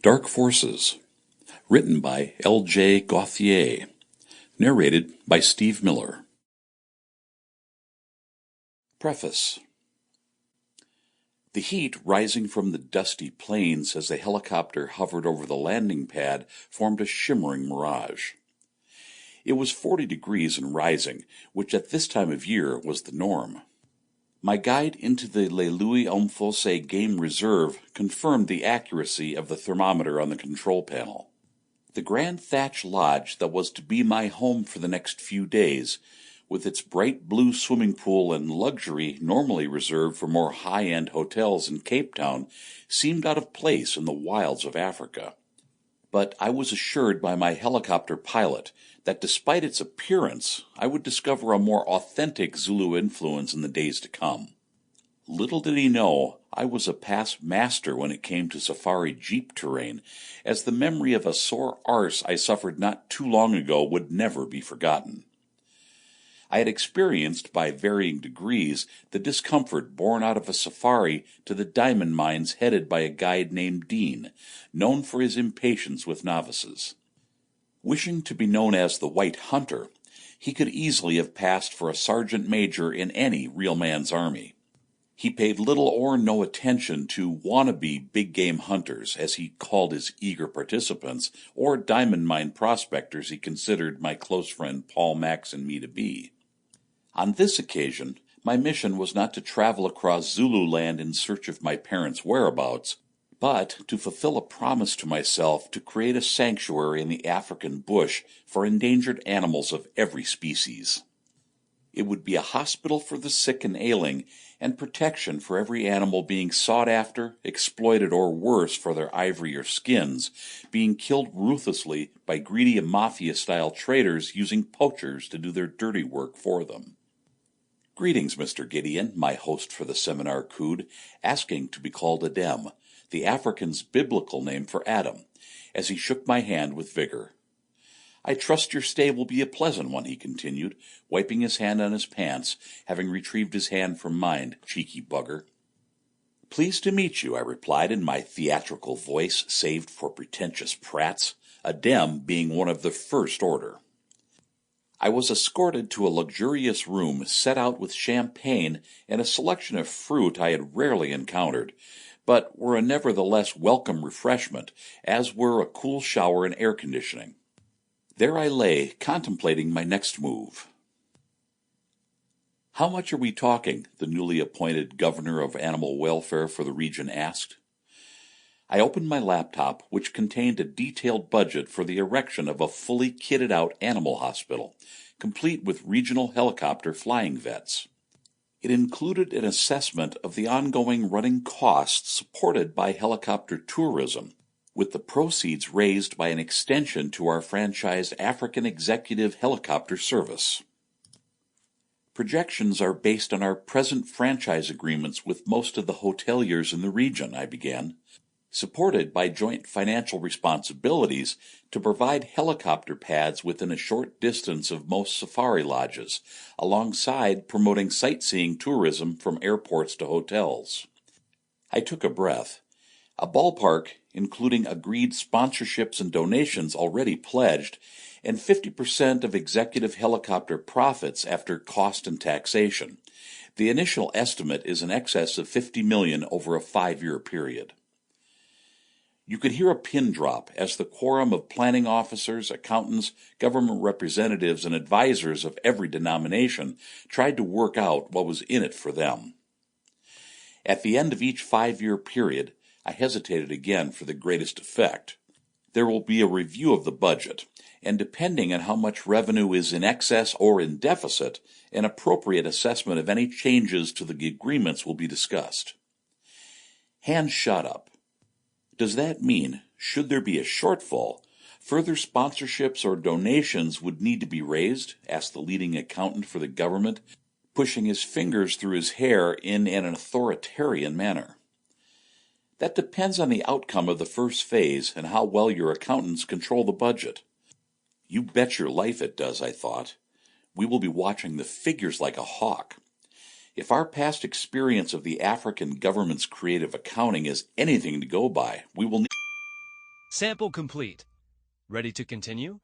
Dark Forces, written by L.J. Gauthier, narrated by Steve Miller. Preface. The heat rising from the dusty plains as the helicopter hovered over the landing pad formed a shimmering mirage. It was 40 degrees and rising, which at this time of year was the norm. My guide into the Le Louis-Alphonse Game Reserve confirmed the accuracy of the thermometer on the control panel. The grand thatch lodge that was to be my home for the next few days, with its bright blue swimming pool and luxury normally reserved for more high-end hotels in Cape Town, seemed out of place in the wilds of Africa. But I was assured by my helicopter pilot that despite its appearance, I would discover a more authentic Zulu influence in the days to come. Little did he know I was a past master when it came to safari jeep terrain, as the memory of a sore arse I suffered not too long ago would never be forgotten. I had experienced, by varying degrees, the discomfort born out of a safari to the diamond mines headed by a guide named Dean, known for his impatience with novices. Wishing to be known as the White Hunter, he could easily have passed for a sergeant major in any real man's army. He paid little or no attention to wannabe big-game hunters, as he called his eager participants, or diamond mine prospectors he considered my close friend Paul, Max, and me to be. On this occasion, my mission was not to travel across Zululand in search of my parents' whereabouts, but to fulfill a promise to myself to create a sanctuary in the African bush for endangered animals of every species. It would be a hospital for the sick and ailing, and protection for every animal being sought after, exploited, or worse for their ivory or skins, being killed ruthlessly by greedy mafia-style traders using poachers to do their dirty work for them. "Greetings, Mr. Giddion," my host for the seminar cooed, asking to be called Adem, the African's biblical name for Adam, as he shook my hand with vigor. "I trust your stay will be a pleasant one," he continued, wiping his hand on his pants, having retrieved his hand from mine, cheeky bugger. "Pleased to meet you," I replied in my theatrical voice saved for pretentious prats, Adem being one of the first order. I was escorted to a luxurious room set out with champagne and a selection of fruit I had rarely encountered, but were a nevertheless welcome refreshment, as were a cool shower and air conditioning. There I lay, contemplating my next move. "How much are we talking?" the newly appointed governor of animal welfare for the region asked. I opened my laptop, which contained a detailed budget for the erection of a fully kitted-out animal hospital, complete with regional helicopter flying vets. It included an assessment of the ongoing running costs supported by helicopter tourism, with the proceeds raised by an extension to our franchised African Executive Helicopter service. "Projections are based on our present franchise agreements with most of the hoteliers in the region," I began, "supported by joint financial responsibilities to provide helicopter pads within a short distance of most safari lodges, alongside promoting sightseeing tourism from airports to hotels." I took a breath. A ballpark, including agreed sponsorships and donations already pledged, and 50% of executive helicopter profits after cost and taxation. The initial estimate is in excess of $50 million over a 5-year period. You could hear a pin drop as the quorum of planning officers, accountants, government representatives, and advisors of every denomination tried to work out what was in it for them. At the end of each 5-year period, I hesitated again for the greatest effect. There will be a review of the budget, and depending on how much revenue is in excess or in deficit, an appropriate assessment of any changes to the agreements will be discussed. Hands shot up. Does that mean, should there be a shortfall, further sponsorships or donations would need to be raised? Asked the leading accountant for the government, pushing his fingers through his hair in an authoritarian manner. "That depends on the outcome of the first phase and how well your accountants control the budget." You bet your life it does, I thought. We will be watching the figures like a hawk. If our past experience of the African government's creative accounting is anything to go by, we will need Sample complete. Ready to continue?